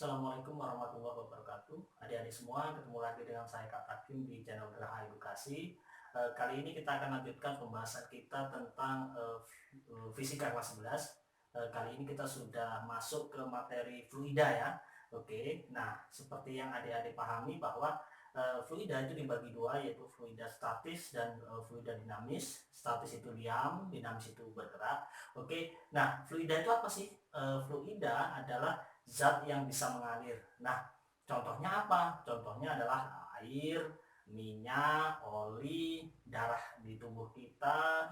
Assalamualaikum warahmatullahi wabarakatuh. Adik-adik semua, ketemu lagi dengan saya Kak Takim di channel Geraha Edukasi. Kali ini kita akan lanjutkan pembahasan kita tentang fisika kelas 11. Kali ini kita sudah masuk ke materi fluida ya. Oke, nah seperti yang adik-adik pahami bahwa fluida itu dibagi dua, yaitu fluida statis dan fluida dinamis. Statis itu diam, dinamis itu bergerak. Oke, nah fluida itu apa sih? Fluida adalah zat yang bisa mengalir. Nah, contohnya apa? Contohnya adalah air, minyak, oli, darah di tubuh kita,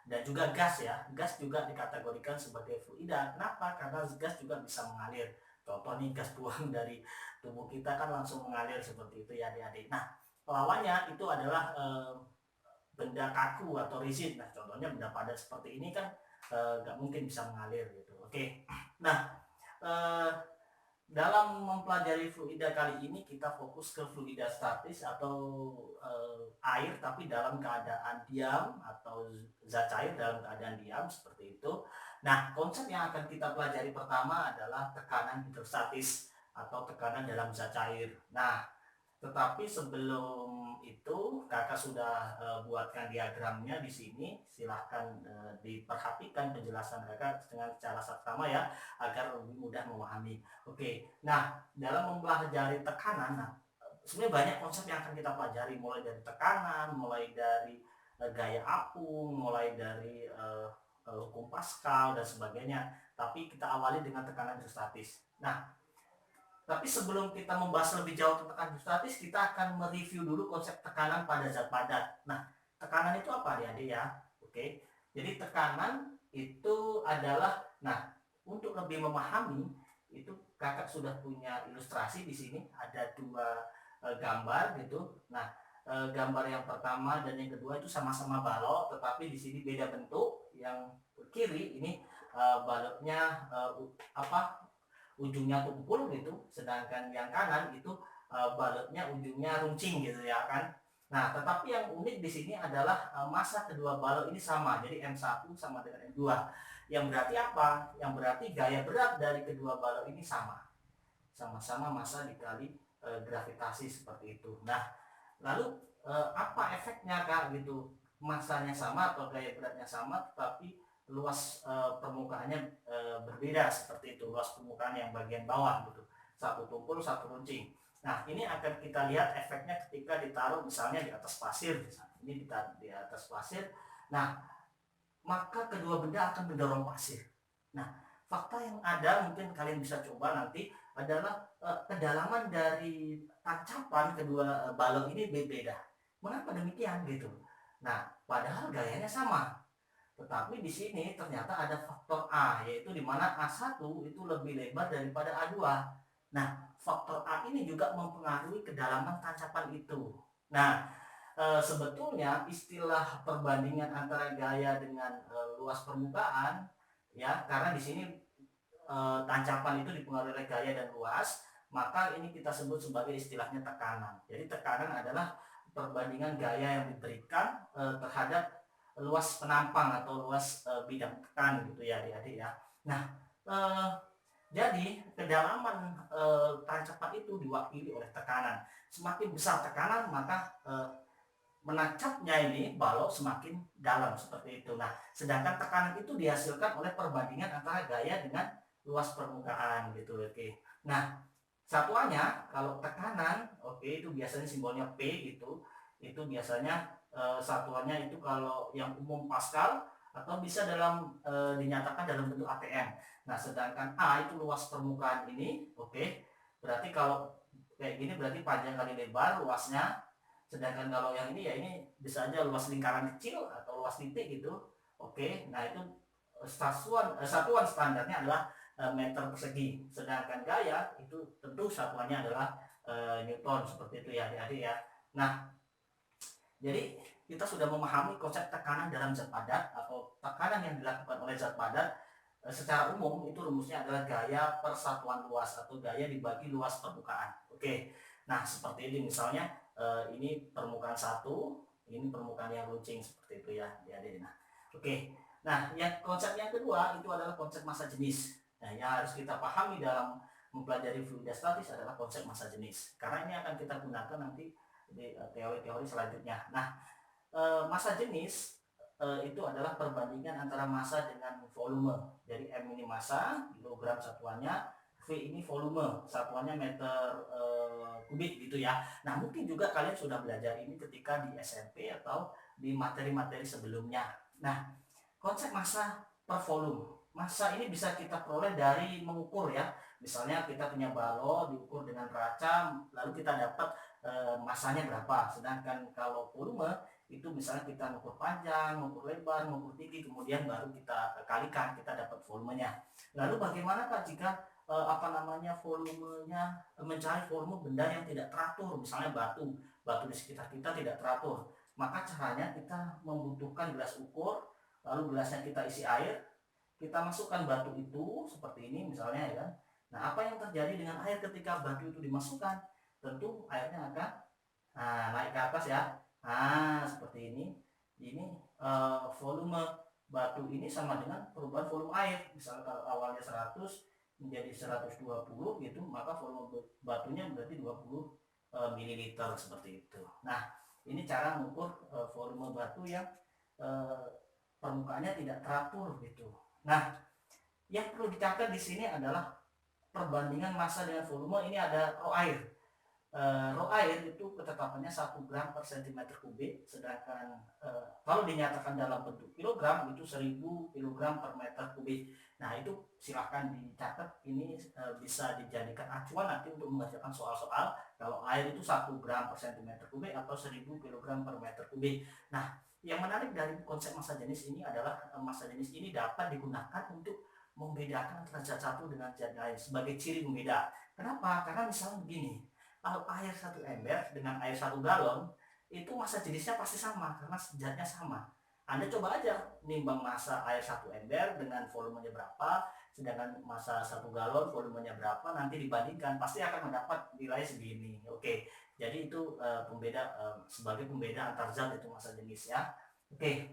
dan juga gas ya. Gas juga dikategorikan sebagai fluida. Kenapa? Karena gas juga bisa mengalir. Contoh nih, gas buang dari tubuh kita kan langsung mengalir seperti itu ya adik-adik. Nah, lawannya itu adalah benda kaku atau rigid. Nah, contohnya benda padat seperti ini kan nggak mungkin bisa mengalir gitu. Oke. Nah, eh, dalam mempelajari fluida kali ini kita fokus ke fluida statis atau air tapi dalam keadaan diam atau zat cair dalam keadaan diam seperti itu. Nah, konsep yang akan kita pelajari pertama adalah tekanan hidrostatis atau tekanan dalam zat cair. Nah, tetapi sebelum itu kakak sudah buatkan diagramnya di sini. Silahkan diperhatikan penjelasan kakak dengan cara saksama ya, agar lebih mudah memahami. Oke, nah dalam mempelajari tekanan, nah, sebenarnya banyak konsep yang akan kita pelajari, mulai dari tekanan, mulai dari gaya apung, mulai dari hukum Pascal dan sebagainya. Tapi kita awali dengan tekanan hidrostatis. Nah, tapi sebelum kita membahas lebih jauh tentang hidrostatis, kita akan mereview dulu konsep tekanan pada zat padat. Nah, tekanan itu apa adik-adik ya? Oke, jadi tekanan itu adalah, nah untuk lebih memahami itu kakak sudah punya ilustrasi di sini. Ada dua gambar gitu. Nah, gambar yang pertama dan yang kedua itu sama-sama balok, tetapi di sini beda bentuk. Yang kiri ini baloknya apa, ujungnya tumpul gitu, sedangkan yang kanan itu balutnya ujungnya runcing gitu ya kan. Nah, tetapi yang unik di sini adalah massa kedua balut ini sama, jadi M1 sama dengan M2. Yang berarti apa? Yang berarti gaya berat dari kedua balut ini sama. Sama-sama massa dikali gravitasi seperti itu. Nah, lalu apa efeknya Kak gitu? Massanya sama atau gaya beratnya sama, tetapi luas permukaannya berbeda seperti itu. Luas permukaan yang bagian bawah gitu, satu tumpul satu runcing. Nah, ini akan kita lihat efeknya ketika ditaruh misalnya di atas pasir. Misalnya ini ditaruh di atas pasir, nah maka kedua benda akan mendorong pasir. Nah, fakta yang ada mungkin kalian bisa coba nanti adalah kedalaman dari tancapan kedua balok ini berbeda. Mengapa demikian gitu? Nah, padahal gayanya sama. Tetapi di sini ternyata ada faktor A, yaitu di mana A1 itu lebih lebar daripada A2. Nah, faktor A ini juga mempengaruhi kedalaman tancapan itu. Nah, sebetulnya istilah perbandingan antara gaya dengan luas permukaan ya, karena di sini tancapan itu dipengaruhi oleh gaya dan luas, maka ini kita sebut sebagai istilahnya tekanan. Jadi tekanan adalah perbandingan gaya yang diberikan terhadap luas penampang atau luas bidang tekan gitu ya adik-adik ya. Nah, jadi kedalaman tancapan itu diwakili oleh tekanan. Semakin besar tekanan maka menancapnya ini balok semakin dalam seperti itu. Nah, sedangkan tekanan itu dihasilkan oleh perbandingan antara gaya dengan luas permukaan gitu. Oke. Nah, satuannya kalau tekanan, oke, itu biasanya simbolnya P gitu. Itu biasanya satuannya itu kalau yang umum Pascal atau bisa dinyatakan dalam bentuk ATM. Nah, sedangkan A itu luas permukaan ini, oke. Berarti kalau kayak gini berarti panjang kali lebar luasnya. Sedangkan kalau yang ini ya ini bisa aja luas lingkaran kecil atau luas titik gitu. Oke, nah itu satuan standarnya adalah meter persegi. Sedangkan gaya itu tentu satuannya adalah Newton seperti itu ya adik-adik ya. Nah, jadi kita sudah memahami konsep tekanan dalam zat padat atau tekanan yang dilakukan oleh zat padat. Secara umum itu rumusnya adalah gaya per satuan luas atau gaya dibagi luas permukaan. Oke. Nah, seperti ini misalnya ini permukaan satu, ini permukaan yang runcing seperti itu ya, adik-adik. Nah, oke. Nah, konsep yang kedua itu adalah konsep massa jenis. Nah, yang harus kita pahami dalam mempelajari fluidostatis adalah konsep massa jenis, karena ini akan kita gunakan nanti di teori-teori selanjutnya. Nah, massa jenis itu adalah perbandingan antara massa dengan volume. Jadi M ini massa, kilogram satuannya, V ini volume, satuannya meter kubik gitu ya. Nah, mungkin juga kalian sudah belajar ini ketika di SMP atau di materi-materi sebelumnya. Nah, konsep massa per volume. Massa ini bisa kita peroleh dari mengukur ya. Misalnya kita punya balon diukur dengan kaca, lalu kita dapat massanya berapa. Sedangkan kalau volume itu misalnya kita mengukur panjang, mengukur lebar, mengukur tinggi, kemudian baru kita kalikan, kita dapat volumenya. Lalu bagaimana Pak jika volumenya, mencari volume benda yang tidak teratur, misalnya batu di sekitar kita tidak teratur. Maka caranya kita membutuhkan gelas ukur, lalu gelasnya kita isi air, kita masukkan batu itu seperti ini misalnya ya kan. Nah, apa yang terjadi dengan air ketika batu itu dimasukkan? Tentu airnya akan naik ke atas ya. Nah, seperti ini. Ini volume batu ini sama dengan perubahan volume air. Misalnya kalau awalnya 100 menjadi 120 gitu, maka volume batunya berarti 20 ml seperti itu. Nah, ini cara mengukur volume batu yang permukaannya tidak teratur gitu. Nah, yang perlu dicatat di sini adalah perbandingan massa dengan volume. Ini ada rho air. Rho air itu ketetapannya 1 gram per cm kubik, sedangkan kalau dinyatakan dalam bentuk kilogram itu 1000 kg per meter kubik. Nah, itu silahkan dicatat, ini bisa dijadikan acuan nanti untuk mengerjakan soal-soal kalau air itu 1 gram per cm kubik atau 1000 kg per meter kubik. Nah, yang menarik dari konsep massa jenis ini adalah massa jenis ini dapat digunakan untuk membedakan antara zat satu dengan zat lain sebagai ciri pembeda. Kenapa? Karena misalnya begini, kalau air 1 ember dengan air 1 galon itu massa jenisnya pasti sama karena zatnya sama. Anda coba aja nimbang massa air 1 ember dengan volumenya berapa, sedangkan massa 1 galon volumenya berapa, nanti dibandingkan pasti akan mendapat nilai segini. Oke, jadi itu sebagai pembeda antar zat itu massa jenis ya. Oke,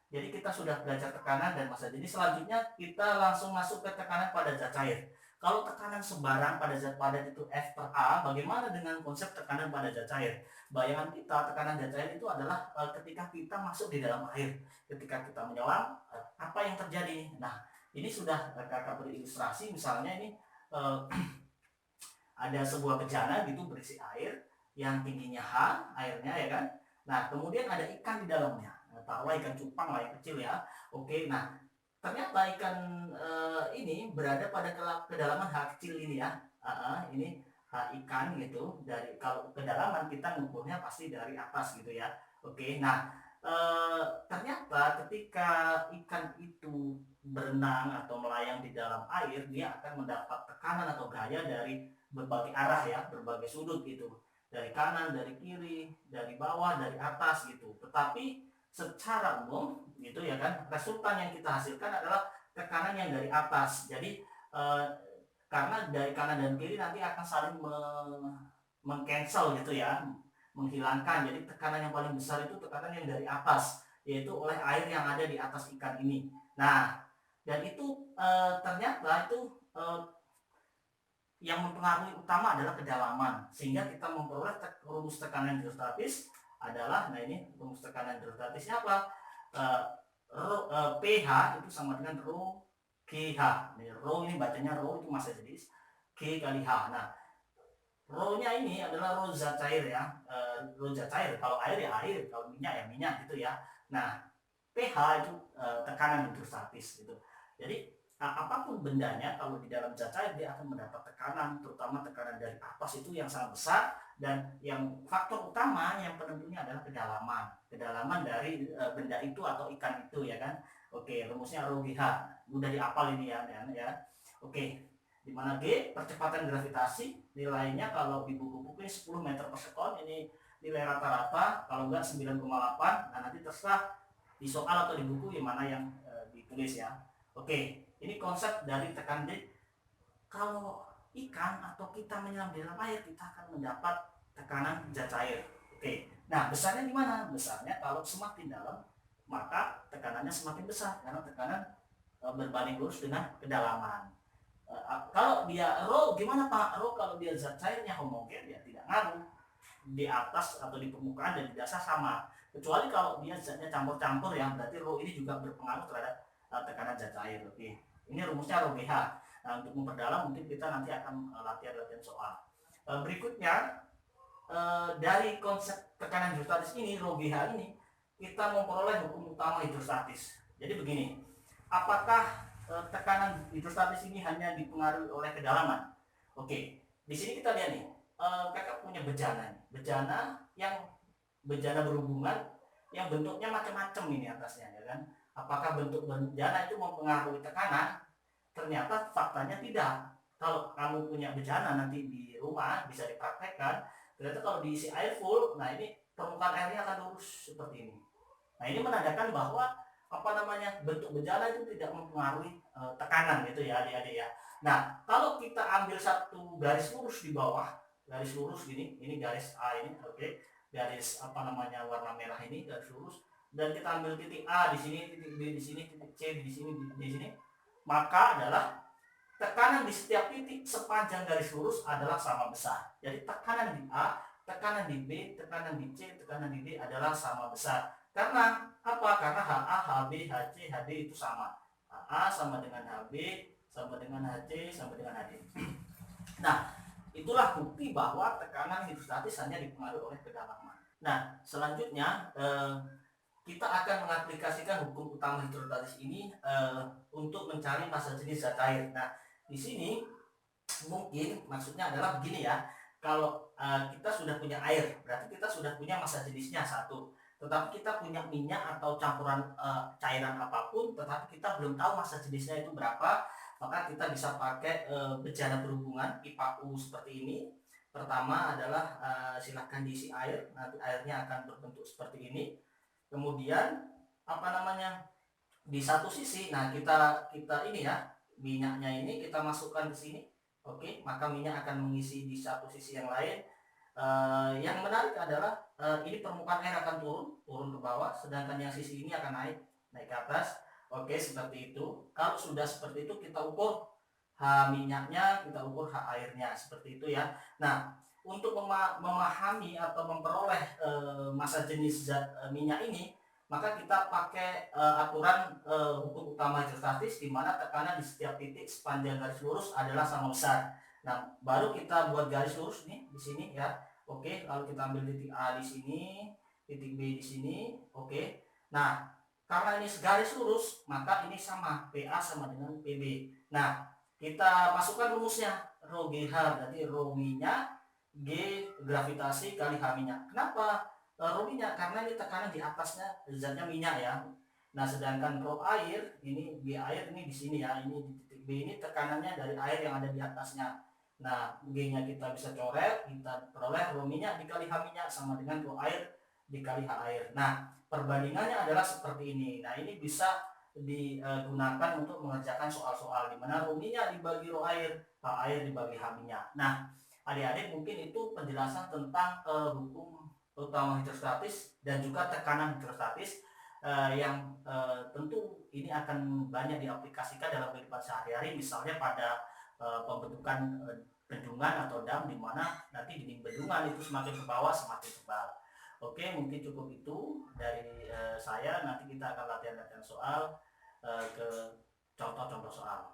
jadi kita sudah belajar tekanan dan massa jenis. Selanjutnya kita langsung masuk ke tekanan pada zat cair. Kalau tekanan sembarang pada zat padat itu F per A, bagaimana dengan konsep tekanan pada zat cair? Bayangan kita tekanan zat cair itu adalah ketika kita masuk di dalam air, ketika kita menyelam, apa yang terjadi? Nah, ini sudah kakak beri ilustrasi, misalnya ini ada sebuah bejana gitu berisi air yang tingginya H, airnya ya kan. Nah, kemudian ada ikan di dalamnya. Taruhlah ikan cupang lah yang kecil ya. Oke, nah ternyata ikan ini berada pada kedalaman H kecil ini ya. Ini H ikan gitu. Dari kalau kedalaman kita mengukurnya pasti dari atas gitu ya. Oke, nah ternyata ketika ikan itu berenang atau melayang di dalam air, dia akan mendapat tekanan atau gaya dari berbagai arah ya, berbagai sudut gitu. Dari kanan, dari kiri, dari bawah, dari atas gitu. Tetapi secara umum gitu ya kan, resultan yang kita hasilkan adalah tekanan yang dari atas. Jadi karena dari kanan dan kiri nanti akan saling mengcancel gitu ya, menghilangkan. Jadi tekanan yang paling besar itu tekanan yang dari atas, yaitu oleh air yang ada di atas ikan ini. Nah, dan itu ternyata itu yang mempengaruhi utama adalah kedalaman, sehingga kita memperoleh rumus tekanan hidrostatis adalah, nah ini rumus tekanan hidrostatisnya apa? pH itu sama dengan rho GH. Rho ini bacanya rho itu massa jenis, G kali H. Nah, rho-nya ini adalah rho zat cair ya. Rho zat cair, kalau air ya air, kalau minyak ya minyak gitu ya. Nah, pH itu tekanan hidrostatis gitu. Jadi apapun bendanya kalau di dalam zat cair dia akan mendapat tekanan, terutama tekanan dari atas itu yang sangat besar, dan yang faktor utama yang penentunya adalah kedalaman dari benda itu atau ikan itu ya kan. Oke, rumusnya rho GH, mudah dihafal ini ya. Oke, di mana G percepatan gravitasi, nilainya kalau di buku-buku ini 10 meter per sekon, ini nilai rata-rata, kalau enggak 9,8. Nah, nanti terserah di soal atau di buku yang mana yang ditulis ya. Oke, ini konsep dari tekanan. Kalau ikan atau kita menyelam di dalam air, kita akan mendapat tekanan zat cair. Oke, nah besarnya di mana? Besarnya kalau semakin dalam maka tekanannya semakin besar karena tekanan berbanding lurus dengan kedalaman. Kalau dia rho gimana Pak? Rho kalau dia zat cairnya homogen ya tidak ngaruh, di atas atau di permukaan dan di dasar sama, kecuali kalau dia zatnya campur-campur ya, berarti rho ini juga berpengaruh terhadap tekanan zat cair. Oke, ini rumusnya rho BH. Nah, untuk memperdalam mungkin kita nanti akan latihan-latihan soal. Berikutnya, dari konsep tekanan hidrostatis ini, rho BH ini, kita memperoleh hukum utama hidrostatis. Jadi begini, apakah tekanan hidrostatis ini hanya dipengaruhi oleh kedalaman? Oke, di sini kita lihat nih, kakak punya bejana, yang bejana berhubungan yang bentuknya macam-macam ini atasnya, ya kan? Apakah bentuk bejana itu mempengaruhi tekanan? Ternyata faktanya tidak. Kalau kamu punya bejana nanti di rumah bisa dipraktekkan. Ternyata kalau diisi air full, nah ini permukaan airnya akan lurus seperti ini. Nah ini menandakan bahwa bentuk bejana itu tidak mempengaruhi tekanan gitu ya adik-adik ya. Nah kalau kita ambil satu garis lurus di bawah, garis lurus gini, ini garis A ini, oke, garis warna merah ini garis lurus, dan kita ambil titik A di sini, titik B di sini, titik C di sini, di sini, maka adalah tekanan di setiap titik sepanjang garis lurus adalah sama besar. Jadi tekanan di A, tekanan di B, tekanan di C, tekanan di D adalah sama besar. Karena apa? Karena HA, HB, HC, HD itu sama. HA sama dengan HB, sama dengan HC, sama dengan HD. Nah, itulah bukti bahwa tekanan hidrostatis hanya dipengaruhi oleh kedalaman. Nah, selanjutnya kita akan mengaplikasikan hukum utama hidrostatis ini untuk mencari massa jenis zat cair. Nah, di sini mungkin maksudnya adalah begini ya. Kalau kita sudah punya air, berarti kita sudah punya massa jenisnya satu. Tetapi kita punya minyak atau campuran cairan apapun, tetapi kita belum tahu massa jenisnya itu berapa, maka kita bisa pakai bejana berhubungan IPA-U seperti ini. Pertama adalah silahkan diisi air, nanti airnya akan berbentuk seperti ini. Kemudian di satu sisi, nah kita ini ya, minyaknya ini kita masukkan ke sini. Oke, maka minyak akan mengisi di satu sisi yang lain. Yang menarik adalah ini permukaan air akan turun ke bawah, sedangkan yang sisi ini akan naik ke atas. Oke, seperti itu. Kalau sudah seperti itu, kita ukur H minyaknya, kita ukur H airnya, seperti itu ya. Nah, untuk memahami atau memperoleh massa jenis zat minyak ini, maka kita pakai aturan hukum utama hidrostatis, di mana tekanan di setiap titik sepanjang garis lurus adalah sama besar. Nah, baru kita buat garis lurus nih di sini ya. Oke, lalu kita ambil titik A di sini, titik B di sini. Oke. Nah, karena ini segaris lurus, maka ini sama, PA sama dengan PB. Nah, kita masukkan rumusnya, rho GH berarti rho minyak, G gravitasi kali H minyak. Kenapa rho minyak? Karena ini tekanan di atasnya zatnya minyak ya. Nah, sedangkan rho air, ini B air ini di sini ya, ini di titik B ini tekanannya dari air yang ada di atasnya. Nah, G-nya kita bisa coret, kita peroleh rho minyak dikali H minyak sama dengan rho air dikali H air. Nah, perbandingannya adalah seperti ini. Nah, ini bisa digunakan untuk mengerjakan soal-soal di mana rho minyak dibagi rho air, H air dibagi H minyak. Nah, adik-adik mungkin itu penjelasan tentang hukum utama hidrostatis dan juga tekanan hidrostatis yang tentu ini akan banyak diaplikasikan dalam kehidupan sehari-hari, misalnya pada pembentukan bendungan atau dam, di mana nanti dinding bendungan itu semakin ke bawah semakin tebal. Oke, mungkin cukup itu dari saya. Nanti kita akan latihan-latihan soal ke contoh-contoh soal.